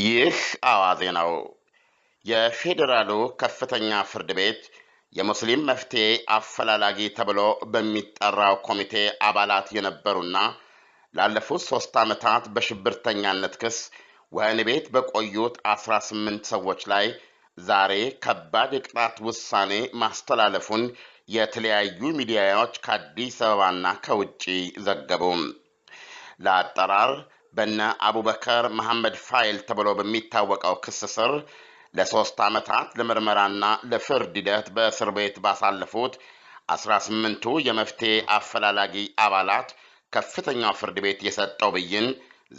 ይህ አዋዜ ነው። የፌዴራሉ ከፍተኛ ፍርድ ቤት የሙስሊም መፍትሄ አፈላላጊ ተብሎ በሚጠራው ኮሚቴ አባላት የነበሩና ላለፉት 3 ዓመታት በሽብርተኛነት ክስ ወህኒ ቤት በቆዩት 18 ሰዎች ላይ ዛሬ ከባድ የቅጣት ውሳኔ ማስተላለፉን የተለያዩ ሚዲያዎች ከአዲስ አበባና ከውጪ ዘገቡ። ለአጠራር በነ አቡበከር መሐመድ ፋይል ተብሎ በሚታወቀው ክስ ስር ለ3 ዓመታት ለምርመራና ለፍርድ ሂደት በእስር ቤት ባሳለፉት 18ቱ የመፍትሄ አፈላላጊ አባላት ከፍተኛው ፍርድ ቤት የሰጠው ብይን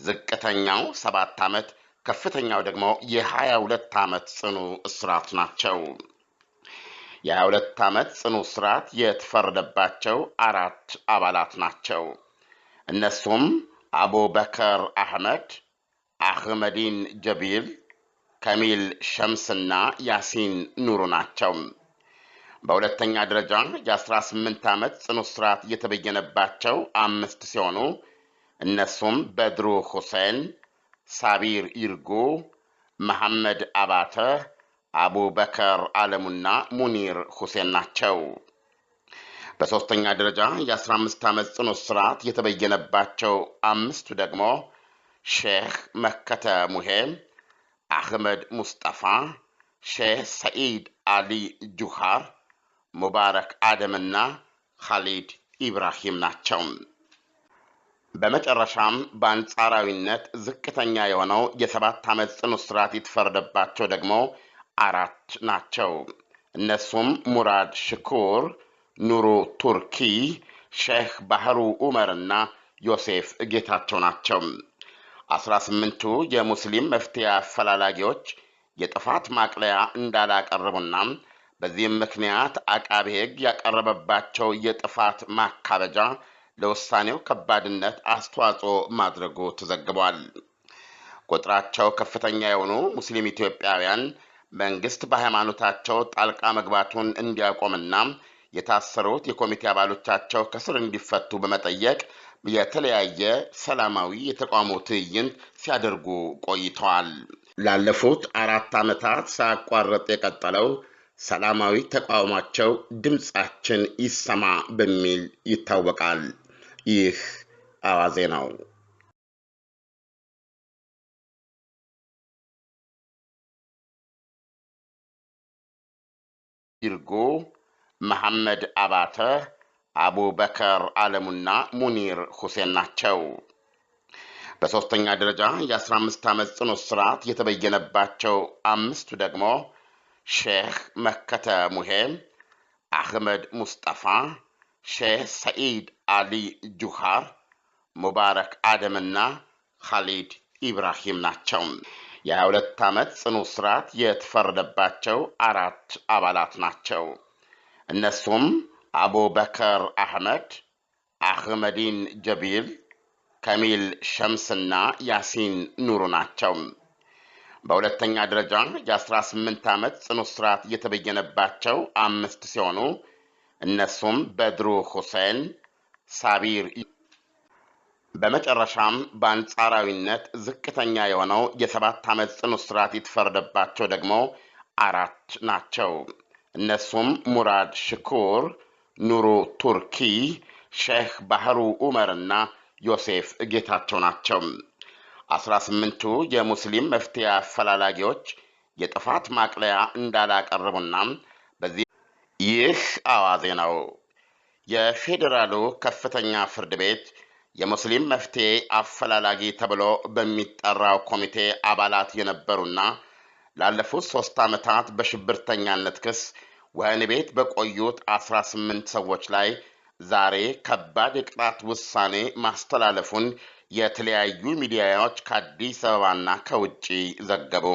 ዝቅተኛው 7 ዓመት ከፍተኛው ደግሞ የ22 ዓመት ጽኑ እስራት ናቸው። የ22 ዓመት ጽኑ እስራት የተፈረደባቸው 4 አባላት ናቸው። እነሱም አቡበከር አህመድ፣ አህመዲን ጀቢል፣ ከሚል ሸምስና ያሲን ኑሩ ናቸው። በሁለተኛ ደረጃ የ18 ዓመት ጽኑ እስራት የተበየነባቸው 5 ሲሆኑ እነሱም በድሩ ሁሴን፣ ሳቢር ይርጉ፣ መሐመድ አባተ፣ አቡበከር አለሙና ሙኒር ሁሴን ናቸው። በሶስተኛ ደረጃ የ15 ዓመት ጽኑ እስራት የተበየነባቸው 5ቱ ደግሞ ሼህ መከተ ሙሄ፣ አህመድ ሙስጠፋ፣ ሼህ ሰኢድ አሊ ጁሃር፣ ሙባረክ አደምና ኻሊድ ኢብራሂም ናቸው። በመጨረሻም በአንጻራዊነት ዝቅተኛ የሆነው የ7 ዓመት ጽኑ እስራት የተፈረደባቸው ደግሞ 4 ናቸው። እነሱም ሙራድ ሽኩር፣ ኑሩ ቱርኪ፣ ሼህ ባህሩ ዑመርና ዮሴፍ ጌታቸው ናቸው። 18ቱ የሙስሊም መፍትሄ አፈላላጊዎች የጥፋት ማቅለያ እንዳላቀረቡና በዚህም ምክንያት አቃቤ ሕግ ያቀረበባቸው የጥፋት ማካበጃ ለውሳኔው ከባድነት አስተዋጽኦ ማድረጉ ተዘግቧል። ቁጥራቸው ከፍተኛ የሆኑ ሙስሊም ኢትዮጵያውያን መንግስት በሃይማኖታቸው ጣልቃ መግባቱን እንዲያቆምና የታሰሩት የኮሚቴ አባሎቻቸው ከስር እንዲፈቱ በመጠየቅ የተለያየ ሰላማዊ የተቃውሞ ትዕይንት ሲያደርጉ ቆይተዋል። ላለፉት 4 ዓመታት ሳያቋርጥ የቀጠለው ሰላማዊ ተቃውሟቸው ድምጻችን ይሰማ በሚል ይታወቃል። ይህ አዋዜ ነው። ይርጉ፣ መሐመድ አባተ፣ አቡበከር አለሙና ሙኒር ሁሴን ናቸው። በሶስተኛ ደረጃ የ15 ዓመት ጽኑ እስራት የተበየነባቸው 5ቱ ደግሞ ሼህ መከተ ሙሄ፣ አህመድ ሙስጠፋ፣ ሼህ ሰኢድ አሊ ጁሃር፣ ሙባረክ አደምና ኻሊድ ኢብራሂም ናቸው። የ22 ዓመት ጽኑ እስራት የተፈረደባቸው 4 አባላት ናቸው። እነሱም አቡበከር አህመድ፣ አህመዲን ጀቢል፣ ከሚል ሸምስና ያሲን ኑሩ ናቸው። በሁለተኛ ደረጃ የ18 ዓመት ጽኑ እስራት የተበየነባቸው 5 ሲሆኑ እነሱም በድሩ ሁሴን፣ ሳቢር። በመጨረሻም በአንጻራዊነት ዝቅተኛ የሆነው የ7 ዓመት ጽኑ እስራት የተፈረደባቸው ደግሞ 4 ናቸው። እነሱም ሙራድ ሽኩር፣ ኑሩ ቱርኪ፣ ሼህ ባህሩ ዑመርና ዮሴፍ ጌታቸው ናቸው። 18ቱ የሙስሊም መፍትሄ አፈላላጊዎች የጥፋት ማቅለያ እንዳላቀረቡና በዚህ ይህ አዋዜ ነው። የፌዴራሉ ከፍተኛ ፍርድ ቤት የሙስሊም መፍትሄ አፈላላጊ ተብሎ በሚጠራው ኮሚቴ አባላት የነበሩና ላለፉት 3 ዓመታት በሽብርተኛነት ክስ ወህኒ ቤት በቆዩት 18 ሰዎች ላይ ዛሬ ከባድ የቅጣት ውሳኔ ማስተላለፉን የተለያዩ ሚዲያዎች ከአዲስ አበባና ከውጪ ዘገቡ።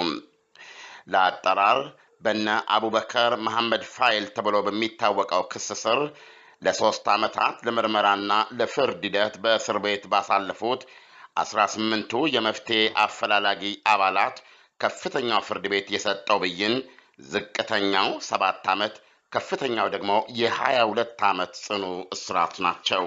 ለአጠራር በነ አቡበከር መሐመድ ፋይል ተብሎ በሚታወቀው ክስ ስር ለ3 ዓመታት ለምርመራና ለፍርድ ሂደት በእስር ቤት ባሳለፉት 18ቱ የመፍትሄ አፈላላጊ አባላት ከፍተኛው ፍርድ ቤት የሰጠው ብይን ዝቅተኛው 7 ዓመት ከፍተኛው ደግሞ የ22 ዓመት ጽኑ እስራት ናቸው።